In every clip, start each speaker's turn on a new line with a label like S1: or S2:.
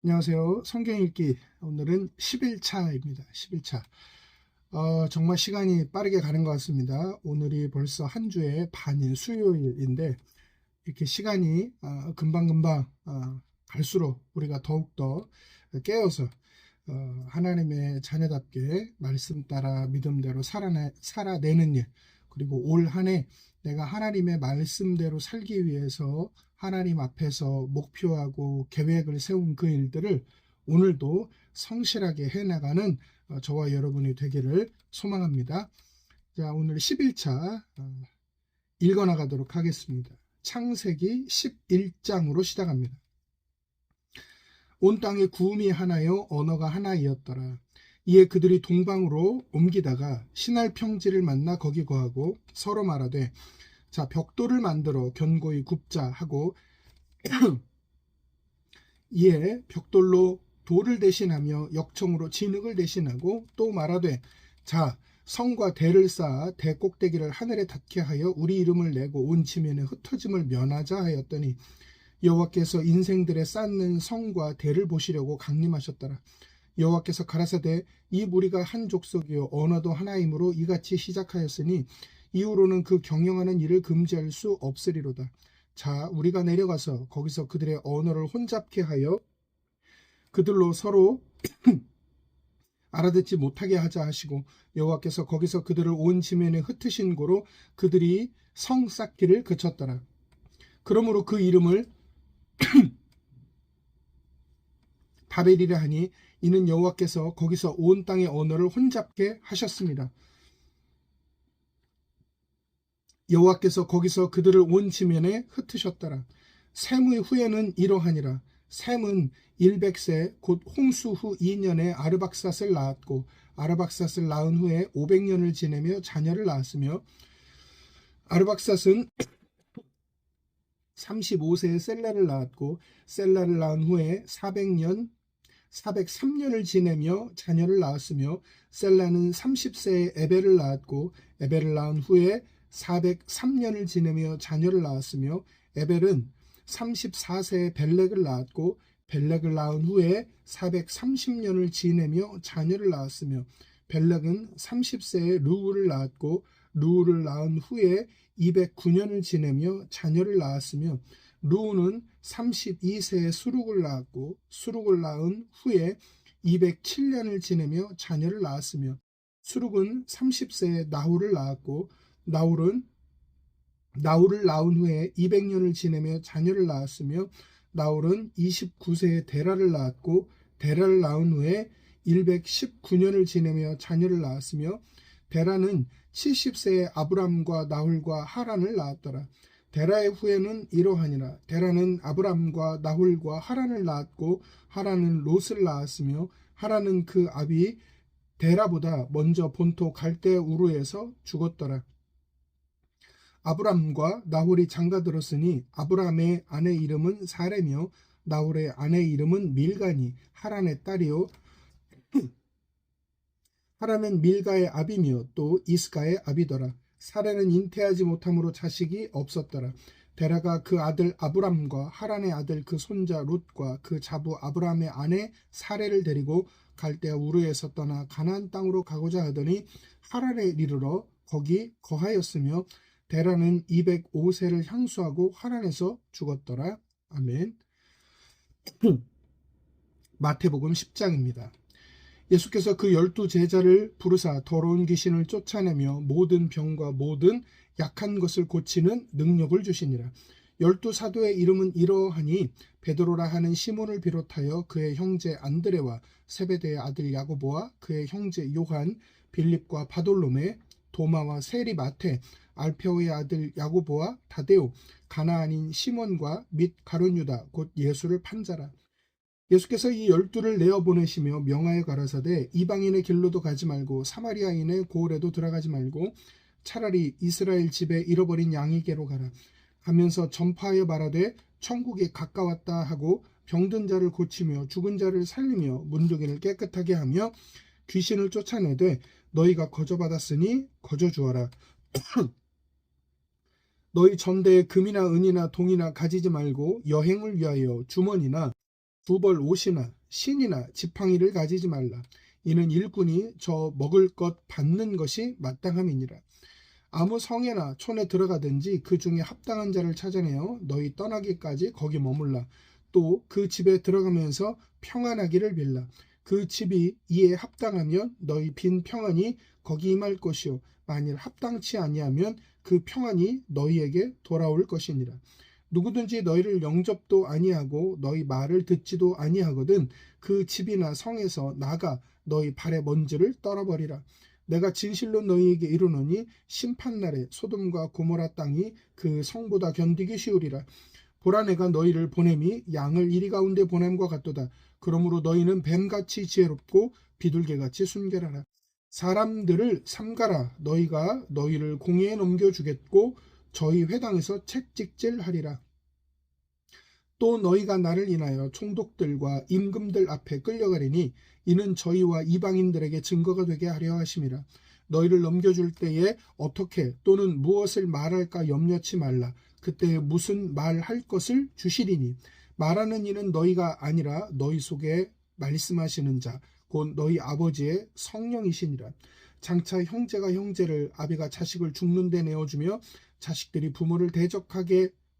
S1: 안녕하세요. 성경 읽기 오늘은 11차입니다. 11차. 정말 시간이 빠르게 가는 것 같습니다. 오늘이 벌써 한 주의 반일 수요일인데 이렇게 시간이 금방금방 갈수록 우리가 더욱더 깨어서 하나님의 자녀답게 말씀 따라 믿음대로 살아내는 일, 그리고 올 한 해 내가 하나님의 말씀대로 살기 위해서 하나님 앞에서 목표하고 계획을 세운 그 일들을 오늘도 성실하게 해나가는 저와 여러분이 되기를 소망합니다. 자, 오늘 11차 읽어나가도록 하겠습니다. 창세기 11장으로 시작합니다. 온 땅에 구음이 하나요 언어가 하나이었더라. 이에 그들이 동방으로 옮기다가 신할 평지를 만나 거기 거하고 서로 말하되 자 벽돌을 만들어 견고히 굽자 하고 이에 벽돌로 돌을 대신하며 역청으로 진흙을 대신하고 또 말하되 자 성과 대를 쌓아 대 꼭대기를 하늘에 닿게 하여 우리 이름을 내고 온 지면에 흩어짐을 면하자 하였더니 여호와께서 인생들의 쌓는 성과 대를 보시려고 강림하셨더라. 여호와께서 가라사대 이 무리가 한 족속이요 언어도 하나이므로 이같이 시작하였으니 이후로는 그 경영하는 일을 금지할 수 없으리로다. 자 우리가 내려가서 거기서 그들의 언어를 혼잡케 하여 그들로 서로 알아듣지 못하게 하자 하시고 여호와께서 거기서 그들을 온 지면에 흩으신 고로 그들이 성 쌓기를 그쳤더라. 그러므로 그 이름을 바벨이라 하니 이는 여호와께서 거기서 온 땅의 언어를 혼잡게 하셨습니다. 여호와께서 거기서 그들을 온 지면에 흩으셨더라. 셈의 후에는 이러하니라. 셈은 100세 곧 홍수 후 2년에 아르박삿을 낳았고 아르박삿을 낳은 후에 500년을 지내며 자녀를 낳았으며 아르박삿은 35세에 셀라를 낳았고 셀라를 낳은 후에 403년을 지내며 자녀를 낳았으며 셀라는 30세에 에벨을 낳았고 에벨을 낳은 후에 403년을 지내며 자녀를 낳았으며 에벨은 34세에 벨렉을 낳았고 벨렉을 낳은 후에 430년을 지내며 자녀를 낳았으며 벨렉은 30세에 르우를 낳았고 르우를 낳은 후에 209년을 지내며 자녀를 낳았으며 르우는 32세에 수룩을 낳았고 수룩을 낳은 후에 207년을 지내며 자녀를 낳았으며 수룩은 30세에 나홀을 낳았고 나홀을 낳은 후에 200년을 지내며 자녀를 낳았으며 나홀은 29세에 데라를 낳았고 데라를 낳은 후에 119년을 지내며 자녀를 낳았으며 데라는 70세에 아브람과 나홀과 하란을 낳았더라. 데라의 후에는 이러하니라. 데라는 아브람과 나홀과 하란을 낳았고 하란은 롯을 낳았으며 하란은 그 아비 데라보다 먼저 본토 갈대 우르에서 죽었더라. 아브람과 나홀이 장가들었으니 아브람의 아내 이름은 사레며 나홀의 아내 이름은 밀가니 하란의 딸이요 하란은 밀가의 아비며 또 이스가의 아비더라. 사레는 잉태하지 못함으로 자식이 없었더라. 데라가 그 아들 아브람과 하란의 아들 그 손자 롯과 그 자부 아브람의 아내 사레를 데리고 갈대아 우르에서 떠나 가나안 땅으로 가고자 하더니 하란에 이르러 거기 거하였으며 데라는 205세를 향수하고 하란에서 죽었더라. 아멘. 마태복음 10장입니다. 예수께서 그 12제자를 부르사 더러운 귀신을 쫓아내며 모든 병과 모든 약한 것을 고치는 능력을 주시니라. 12사도의 이름은 이러하니 베드로라 하는 시몬을 비롯하여 그의 형제 안드레와 세베대의 아들 야고보와 그의 형제 요한, 빌립과 바돌로메, 도마와 세리 마테, 알페오의 아들 야고보와 다데오, 가나안인 시몬과 및 가룟 유다 곧 예수를 판 자라. 예수께서 이 12를 내어보내시며 명하여 가라사대 이방인의 길로도 가지 말고 사마리아인의 고을에도 들어가지 말고 차라리 이스라엘 집에 잃어버린 양에게로 가라. 하면서 전파하여 말하되 천국이 가까웠다 하고 병든 자를 고치며 죽은 자를 살리며 문둥이를 깨끗하게 하며 귀신을 쫓아내되 너희가 거저받았으니 거저주어라. 너희 전대에 금이나 은이나 동이나 가지지 말고 여행을 위하여 주머니나 두 벌 옷이나 신이나 지팡이를 가지지 말라. 이는 일꾼이 저 먹을 것 받는 것이 마땅함이니라. 아무 성에나 촌에 들어가든지 그 중에 합당한 자를 찾아내어 너희 떠나기까지 거기 머물라. 또 그 집에 들어가면서 평안하기를 빌라. 그 집이 이에 합당하면 너희 빈 평안이 거기 임할 것이요 만일 합당치 아니하면 그 평안이 너희에게 돌아올 것이니라. 누구든지 너희를 영접도 아니하고 너희 말을 듣지도 아니하거든 그 집이나 성에서 나가 너희 발의 먼지를 떨어버리라. 내가 진실로 너희에게 이르노니 심판날에 소돔과 고모라 땅이 그 성보다 견디기 쉬우리라. 보라 내가 너희를 보냄이 양을 이리 가운데 보냄과 같도다. 그러므로 너희는 뱀같이 지혜롭고 비둘개같이 순결하라. 사람들을 삼가라. 너희가 너희를 공회에 넘겨주겠고 저희 회당에서 채찍질하리라. 또 너희가 나를 인하여 총독들과 임금들 앞에 끌려가리니 이는 저희와 이방인들에게 증거가 되게 하려 하심이라. 너희를 넘겨줄 때에 어떻게 또는 무엇을 말할까 염려치 말라. 그때 무슨 말할 것을 주시리니 말하는 이는 너희가 아니라 너희 속에 말씀하시는 자 곧 너희 아버지의 성령이시니라. 장차 형제가 형제를 아비가 자식을 죽는 데 내어주며 자식들이 부모를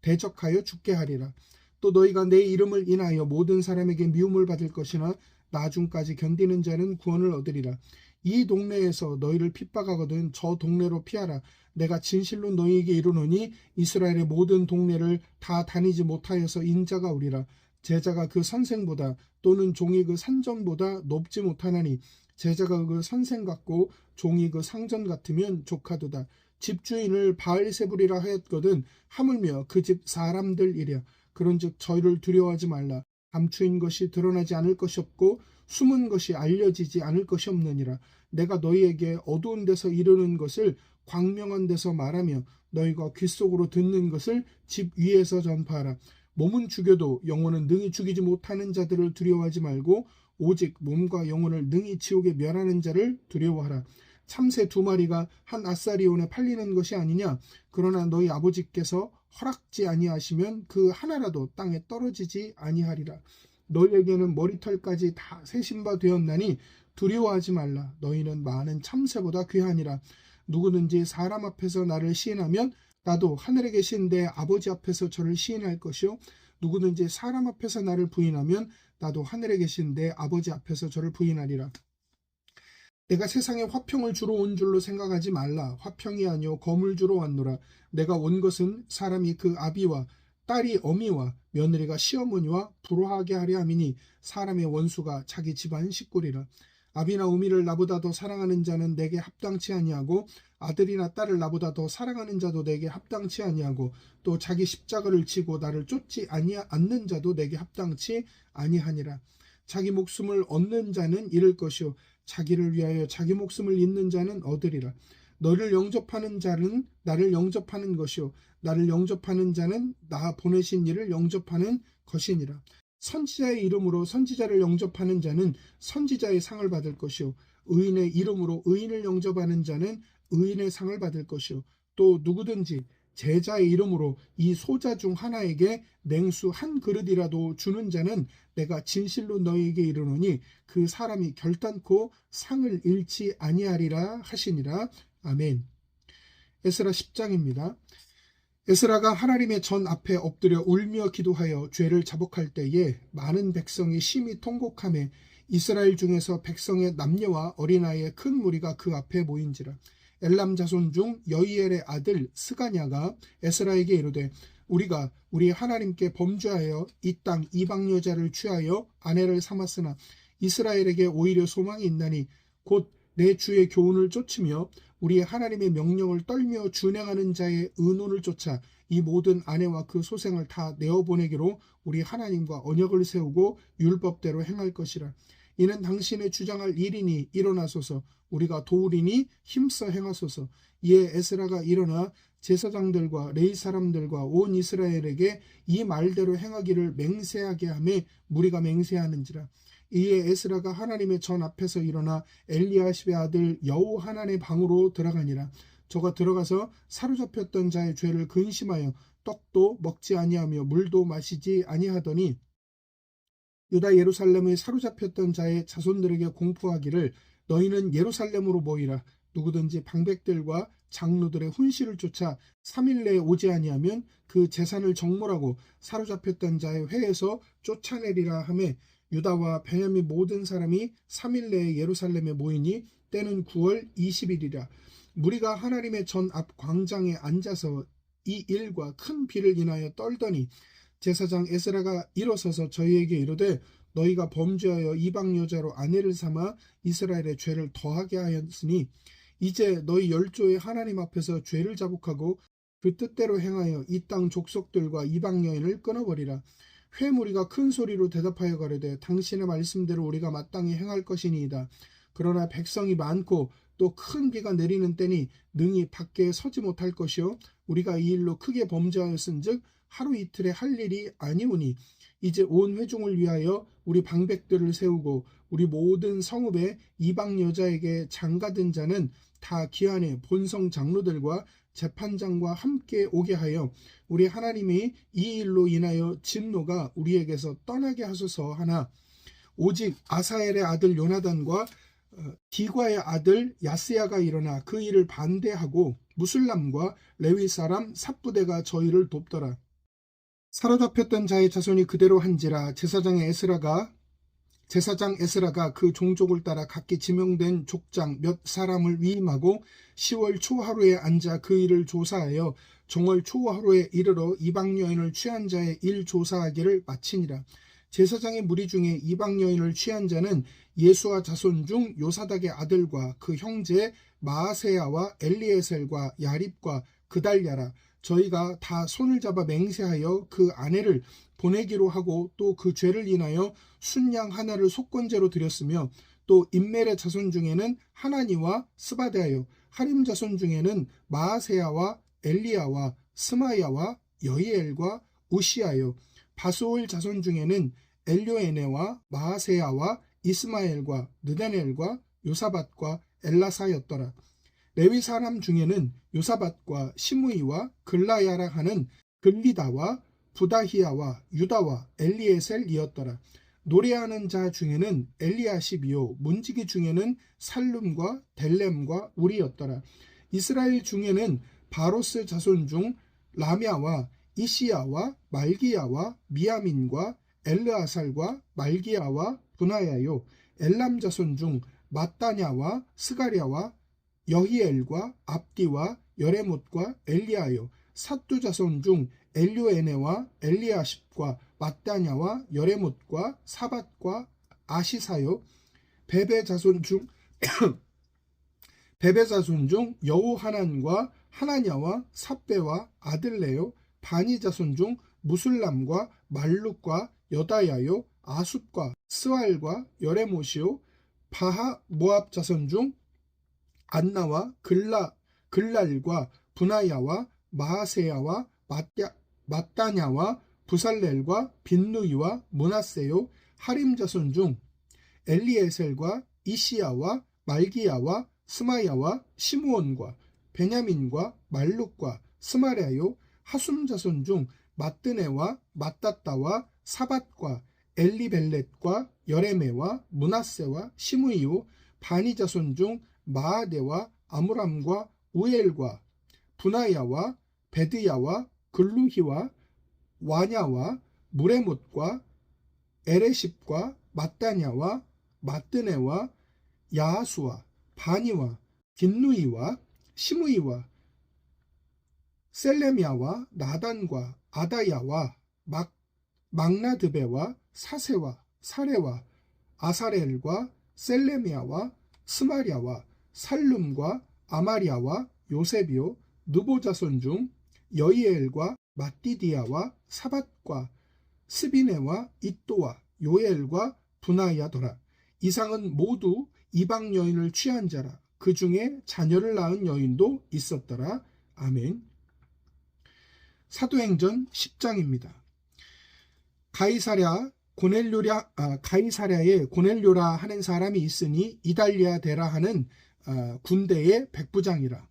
S1: 대적하여 죽게 하리라. 또 너희가 내 이름을 인하여 모든 사람에게 미움을 받을 것이나 나중까지 견디는 자는 구원을 얻으리라. 이 동네에서 너희를 핍박하거든 저 동네로 피하라. 내가 진실로 너희에게 이르노니 이스라엘의 모든 동네를 다 다니지 못하여서 인자가 오리라. 제자가 그 선생보다 또는 종이 그 산전보다 높지 못하나니 제자가 그 선생 같고 종이 그 상전 같으면 족하도다. 집주인을 바알세불이라 하였거든 하물며 그 집 사람들이랴. 그런즉 저희를 두려워하지 말라. 감추인 것이 드러나지 않을 것이 없고 숨은 것이 알려지지 않을 것이 없느니라. 내가 너희에게 어두운 데서 이르는 것을 광명한 데서 말하며 너희가 귓속으로 듣는 것을 집 위에서 전파하라. 몸은 죽여도 영혼은 능히 죽이지 못하는 자들을 두려워하지 말고 오직 몸과 영혼을 능히 지옥에 멸하는 자를 두려워하라. 참새 2마리가 한 아사리온에 팔리는 것이 아니냐. 그러나 너희 아버지께서 허락지 아니하시면 그 하나라도 땅에 떨어지지 아니하리라. 너희에게는 머리털까지 다 세신 바 되었나니 두려워하지 말라. 너희는 많은 참새보다 귀하니라. 누구든지 사람 앞에서 나를 시인하면 나도 하늘에 계신 내 아버지 앞에서 저를 시인할 것이요 누구든지 사람 앞에서 나를 부인하면 나도 하늘에 계신 내 아버지 앞에서 저를 부인하리라. 내가 세상에 화평을 주러 온 줄로 생각하지 말라. 화평이 아니요 검을 주러 왔노라. 내가 온 것은 사람이 그 아비와 딸이 어미와 며느리가 시어머니와 불화하게 하려 함이니 사람의 원수가 자기 집안 식구리라. 아비나 어미를 나보다 더 사랑하는 자는 내게 합당치 아니하고 아들이나 딸을 나보다 더 사랑하는 자도 내게 합당치 아니하고 또 자기 십자가를 지고 나를 쫓지 않는 자도 내게 합당치 아니하니라. 자기 목숨을 얻는 자는 잃을 것이요 자기를 위하여 자기 목숨을 잃는 자는 얻으리라. 너를 영접하는 자는 나를 영접하는 것이요 나를 영접하는 자는 나 보내신 이를 영접하는 것이니라. 선지자의 이름으로 선지자를 영접하는 자는 선지자의 상을 받을 것이요 의인의 이름으로 의인을 영접하는 자는 의인의 상을 받을 것이요 또 누구든지 제자의 이름으로 이 소자 중 하나에게 냉수 한 그릇이라도 주는 자는 내가 진실로 너희에게 이르노니 그 사람이 결단코 상을 잃지 아니하리라 하시니라. 아멘. 에스라 10장입니다. 에스라가 하나님의 전 앞에 엎드려 울며 기도하여 죄를 자복할 때에 많은 백성이 심히 통곡하며 이스라엘 중에서 백성의 남녀와 어린아이의 큰 무리가 그 앞에 모인지라. 엘람 자손 중 여이엘의 아들 스가냐가 에스라에게 이르되 우리가 우리 하나님께 범죄하여 이 땅 이방 여자를 취하여 아내를 삼았으나 이스라엘에게 오히려 소망이 있나니 곧 내 주의 교훈을 쫓으며 우리 하나님의 명령을 떨며 준행하는 자의 의논을 쫓아 이 모든 아내와 그 소생을 다 내어보내기로 우리 하나님과 언약을 세우고 율법대로 행할 것이라. 이는 당신의 주장할 일이니 일어나소서. 우리가 도우리니 힘써 행하소서. 이에 에스라가 일어나 제사장들과 레위 사람들과 온 이스라엘에게 이 말대로 행하기를 맹세하게 하며 무리가 맹세하는지라. 이에 에스라가 하나님의 전 앞에서 일어나 엘리야십의 아들 여호하난의 방으로 들어가니라. 저가 들어가서 사로잡혔던 자의 죄를 근심하여 떡도 먹지 아니하며 물도 마시지 아니하더니 유다 예루살렘에 사로잡혔던 자의 자손들에게 공포하기를 너희는 예루살렘으로 모이라. 누구든지 방백들과 장로들의 훈시를 쫓아 3일 내에 오지 아니하면 그 재산을 정몰하고 사로잡혔던 자의 회에서 쫓아내리라 하매 유다와 베냐민 모든 사람이 3일 내에 예루살렘에 모이니 때는 9월 20일이라. 무리가 하나님의 전 앞 광장에 앉아서 이 일과 큰 비를 인하여 떨더니 제사장 에스라가 일어서서 저희에게 이르되 너희가 범죄하여 이방 여자로 아내를 삼아 이스라엘의 죄를 더하게 하였으니 이제 너희 열조의 하나님 앞에서 죄를 자복하고 그 뜻대로 행하여 이 땅 족속들과 이방 여인을 끊어버리라. 회무리가 큰 소리로 대답하여 가로되 당신의 말씀대로 우리가 마땅히 행할 것이니이다. 그러나 백성이 많고 또 큰 비가 내리는 때니 능히 밖에 서지 못할 것이요 우리가 이 일로 크게 범죄하였은즉 하루 이틀에 할 일이 아니오니 이제 온 회중을 위하여 우리 방백들을 세우고 우리 모든 성읍의 이방 여자에게 장가든 자는 다 기한에 본성 장로들과 재판장과 함께 오게 하여 우리 하나님이 이 일로 인하여 진노가 우리에게서 떠나게 하소서 하나 오직 아사엘의 아들 요나단과 디과의 아들 야스야가 일어나 그 일을 반대하고 무슬람과 레위 사람 삽부대가 저희를 돕더라. 사로잡혔던 자의 자손이 그대로 한지라 제사장 에스라가 그 종족을 따라 각기 지명된 족장 몇 사람을 위임하고 10월 초하루에 앉아 그 일을 조사하여 정월 초하루에 이르러 이방 여인을 취한 자의 일 조사하기를 마치니라. 제사장의 무리 중에 이방 여인을 취한 자는 예수와 자손 중 요사닥의 아들과 그 형제 마아세야와 엘리에셀과 야립과 그달랴라. 저희가 다 손을 잡아 맹세하여 그 아내를 보내기로 하고 또 그 죄를 인하여 순양 하나를 속건제로 드렸으며 또 임멜의 자손 중에는 하나니와 스바데아요 하림 자손 중에는 마아세야와 엘리야와 스마야와 여이엘과 우시아요 바수올 자손 중에는 엘료에네와 마아세야와 이스마엘과 느다넬과 요사밧과 엘라사였더라. 레위 사람 중에는 요사밧과 시므이와 글라야라 하는 글리다와 부다히야와 유다와 엘리에셀이었더라. 노래하는 자 중에는 엘리아십이요 문지기 중에는 살룸과 델렘과 우리였더라. 이스라엘 중에는 바로스 자손 중 라мя와 이시야와 말기야와 미야민과 엘르아살과 말기야와 분하야요 엘람 자손 중 마따냐와 스가랴와 여히엘과 압디와 여레못과 엘리야요 사뚜 자손 중 엘료에네와 엘리아십과 마따냐와 여레못과 사밧과 아시사요 베베 자손 중 베베 자손 중 여호하난과 하나냐와 삽베와 아들레요 바니 자손 중 무술람과 말룩과 여다야요 아숫과 스왈과 여레못이요 바하 모압 자손 중 안나와 글랄과 분하야와 마하세야와 마따냐와 부살렐과 빈누이와 문하세요 하림 자손 중 엘리에셀과 이시야와 말기야와 스마야와 시므온과 베냐민과 말룩과 스마랴요 하숨 자손 중 마뜨네와 마따따와 사밧과 엘리벨렛과 여레메와 문하세와 시므이요 바니 자손 중 마아데와 아므람과 우엘과 분하야와 베드야와 글루히와 와냐와 무레못과 에레십과 마따냐와 마뜨네와 야하수와 바니와 빈누이와 시므이와 셀레미야와 나단과 아다야와 막나드베와 사세와 사레와 아사렐과 셀레미야와 스마랴와 살룸과 아마리아와 요셉이요 누보 자손 중 여이엘과 마띠디아와 사밧과 스비네와 이또와 요엘과 분하야더라. 이상은 모두 이방 여인을 취한 자라. 그 중에 자녀를 낳은 여인도 있었더라. 아멘. 사도행전 10장입니다. 가이사랴에 고넬료라 하는 사람이 있으니 이달리아 데라 하는 군대의 백부장이라.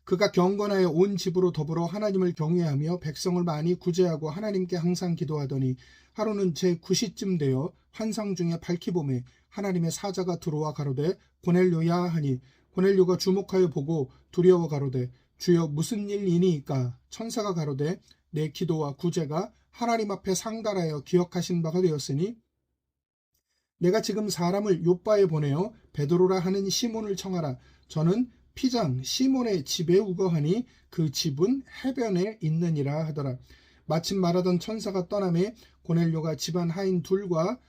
S1: 그가 경건하여 온 집으로 더불어 하나님을 경외하며 백성을 많이 구제하고 하나님께 항상 기도하더니 하루는 제9시쯤 되어 환상 중에 밝히 보매 하나님의 사자가 들어와 가로되 고넬료야 하니 고넬료가 주목하여 보고 두려워 가로되 주여 무슨 일이니이까. 천사가 가로되 내 기도와 구제가 하나님 앞에 상달하여 기억하신 바가 되었으니 내가 지금 사람을 요바에 보내어 베드로라 하는 시몬을 청하라. 저는 피장 시몬의 집에 우거하니 그 집은 해변에 있느니라 하더라. 마침 말하던 천사가 떠나매 고넬료가 집안 하인 둘과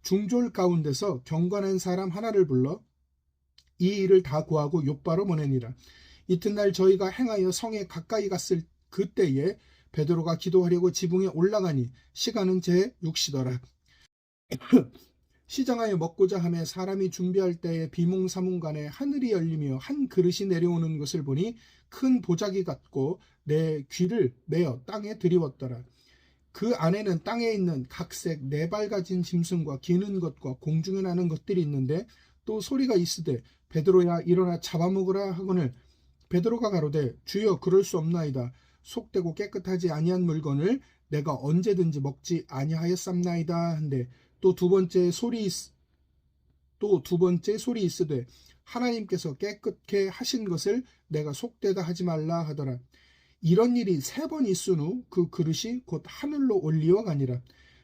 S1: 중졸 가운데서 경건한 사람 하나를 불러 이 일을 다 고하고 요바로 보내니라. 이튿날 저희가 행하여 성에 가까이 갔을 그때에 베드로가 기도하려고 지붕에 올라가니 시간은 제6시더라. 시장하여 먹고자 하며 사람이 준비할 때에 비몽사몽간에 하늘이 열리며 한 그릇이 내려오는 것을 보니 큰 보자기 같고 내 귀를 메어 땅에 들이웠더라. 그 안에는 땅에 있는 각색 네 발 가진 짐승과 기는 것과 공중에 나는 것들이 있는데 또 소리가 있으되 베드로야 일어나 잡아먹으라 하거늘 베드로가 가로되 주여 그럴 수 없나이다. 속되고 깨끗하지 아니한 물건을 내가 언제든지 먹지 아니하였삼나이다 한데 또 두 번째 소리 있으되 하나님께서 깨끗게 하신 것을 내가 속되다 하지 말라 하더라. 이런 일이 3번 있은 후 그 그릇이 곧 하늘로 올리어 가니라.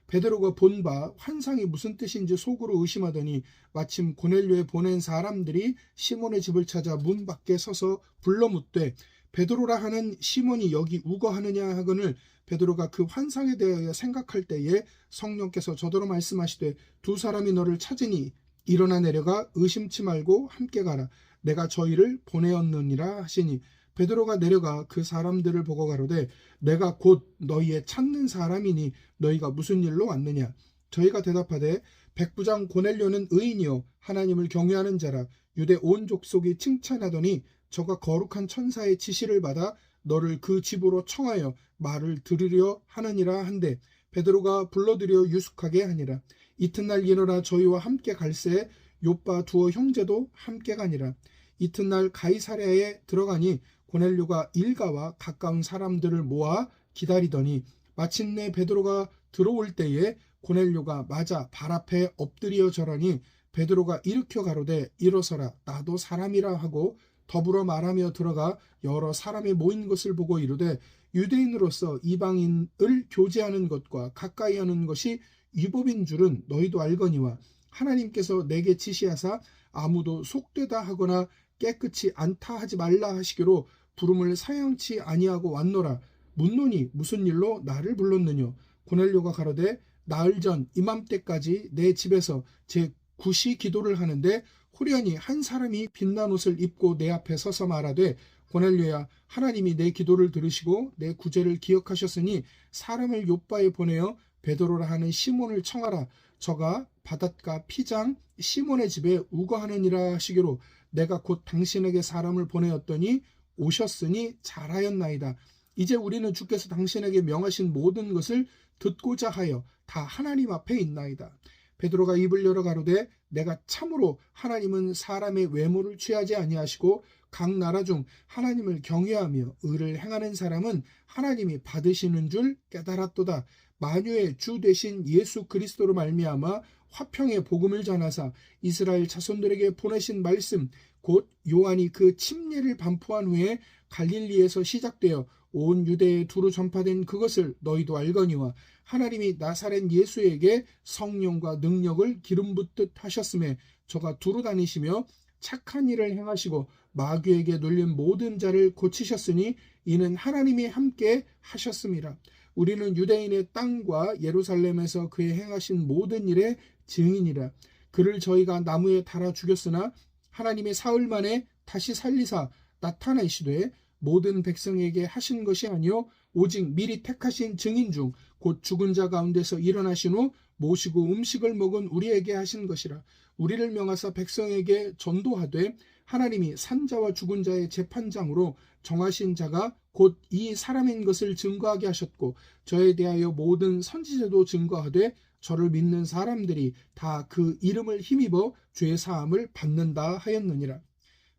S1: 베드로가 본 바 환상이 무슨 뜻인지 속으로 의심하더니 마침 고넬료에 보낸 사람들이 시몬의 집을 찾아 문 밖에 서서 불러 묻되 베드로라 하는 시몬이 여기 우거하느냐 하거늘 베드로가 그 환상에 대하여 생각할 때에 성령께서 저더러 말씀하시되 두 사람이 너를 찾으니 일어나 내려가 의심치 말고 함께 가라. 내가 저희를 보내었느니라 하시니 베드로가 내려가 그 사람들을 보고 가로되 내가 곧 너희의 찾는 사람이니 너희가 무슨 일로 왔느냐. 저희가 대답하되 백부장 고넬료는 의인이요 하나님을 경외하는 자라. 유대 온 족속이 칭찬하더니 저가 거룩한 천사의 지시를 받아 너를 그 집으로 청하여 말을 들으려 하느니라 한데 베드로가 불러들여 유숙하게 하니라. 이튿날 일어나 저희와 함께 갈새 요빠 두어 형제도 함께 가니라. 이튿날 가이사랴에 들어가니 고넬료가 일가와 가까운 사람들을 모아 기다리더니 마침내 베드로가 들어올 때에 고넬료가 맞아 발 앞에 엎드려 절하니 베드로가 일으켜 가로되 일어서라 나도 사람이라 하고 더불어 말하며 들어가 여러 사람이 모인 것을 보고 이르되 유대인으로서 이방인을 교제하는 것과 가까이 하는 것이 위법인 줄은 너희도 알거니와 하나님께서 내게 지시하사 아무도 속되다 하거나 깨끗이 않다 하지 말라 하시기로 부름을 사양치 아니하고 왔노라. 묻노니 무슨 일로 나를 불렀느냐. 고넬료가 가로되 나흘 전 이맘때까지 내 집에서 제9시 기도를 하는데 후련히 한 사람이 빛난 옷을 입고 내 앞에 서서 말하되 고넬료야 하나님이 내 기도를 들으시고 내 구제를 기억하셨으니 사람을 요바에 보내어 베드로라 하는 시몬을 청하라. 저가 바닷가 피장 시몬의 집에 우거하느니라 하시기로 내가 곧 당신에게 사람을 보내었더니 오셨으니 잘하였나이다. 이제 우리는 주께서 당신에게 명하신 모든 것을 듣고자 하여 다 하나님 앞에 있나이다. 베드로가 입을 열어 가로되 내가 참으로 하나님은 사람의 외모를 취하지 아니하시고 각 나라 중 하나님을 경외하며 의를 행하는 사람은 하나님이 받으시는 줄 깨달았도다. 만유의 주 되신 예수 그리스도로 말미암아 화평의 복음을 전하사 이스라엘 자손들에게 보내신 말씀 곧 요한이 그 침례를 반포한 후에 갈릴리에서 시작되어 온 유대에 두루 전파된 그것을 너희도 알거니와 하나님이 나사렛 예수에게 성령과 능력을 기름 붓듯 하셨음에 저가 두루 다니시며 착한 일을 행하시고 마귀에게 눌린 모든 자를 고치셨으니 이는 하나님이 함께 하셨음이라. 우리는 유대인의 땅과 예루살렘에서 그의 행하신 모든 일의 증인이라. 그를 저희가 나무에 달아 죽였으나 하나님의 사흘 만에 다시 살리사 나타내시되 모든 백성에게 하신 것이 아니요 오직 미리 택하신 증인 중 곧 죽은 자 가운데서 일어나신 후 모시고 음식을 먹은 우리에게 하신 것이라. 우리를 명하사 백성에게 전도하되 하나님이 산자와 죽은 자의 재판장으로 정하신 자가 곧 이 사람인 것을 증거하게 하셨고 저에 대하여 모든 선지자도 증거하되 저를 믿는 사람들이 다 그 이름을 힘입어 죄 사함을 받는다 하였느니라.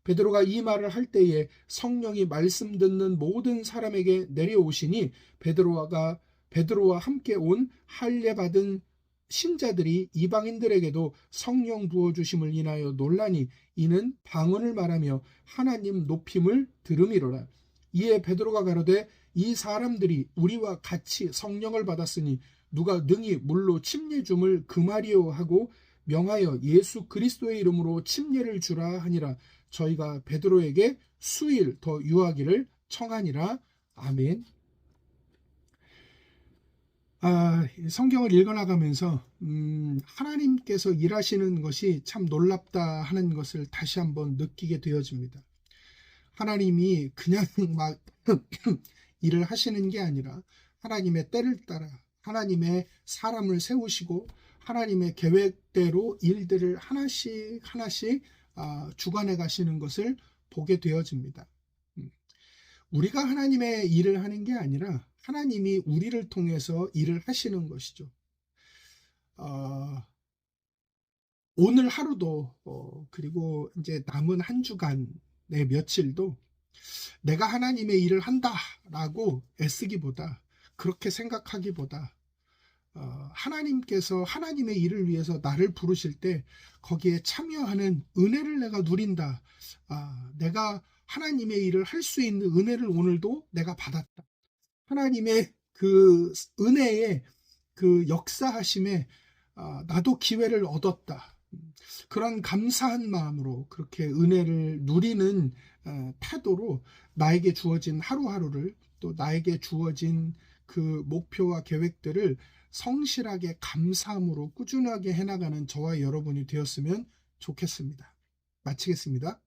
S1: 베드로가 이 말을 할 때에 성령이 말씀 듣는 모든 사람에게 내려오시니 베드로와 함께 온 할례 받은 신자들이 이방인들에게도 성령 부어 주심을 인하여 논라니 이는 방언을 말하며 하나님 높임을 들음이로라. 이에 베드로가 가로되 이 사람들이 우리와 같이 성령을 받았으니 누가 능히 물로 침례 줌을 금하리요 하고 명하여 예수 그리스도의 이름으로 침례를 주라 하니라. 저희가 베드로에게 수일 더 유하기를 청하니라. 아멘. 성경을 읽어나가면서 하나님께서 일하시는 것이 참 놀랍다 하는 것을 다시 한번 느끼게 되어집니다. 하나님이 그냥 막 일을 하시는 게 아니라 하나님의 때를 따라 하나님의 사람을 세우시고 하나님의 계획대로 일들을 하나씩 주관해 가시는 것을 보게 되어집니다. 우리가 하나님의 일을 하는 게 아니라 하나님이 우리를 통해서 일을 하시는 것이죠. 오늘 하루도 그리고 이제 남은 한 주간의 며칠도 내가 하나님의 일을 한다라고 애쓰기보다, 그렇게 생각하기보다 하나님께서 하나님의 일을 위해서 나를 부르실 때 거기에 참여하는 은혜를 내가 누린다. 내가 하나님의 일을 할 수 있는 은혜를 오늘도 내가 받았다. 하나님의 그 은혜의 그 역사하심에 나도 기회를 얻었다. 그런 감사한 마음으로 그렇게 은혜를 누리는 태도로 나에게 주어진 하루하루를, 또 나에게 주어진 그 목표와 계획들을 성실하게 감사함으로 꾸준하게 해나가는 저와 여러분이 되었으면 좋겠습니다. 마치겠습니다.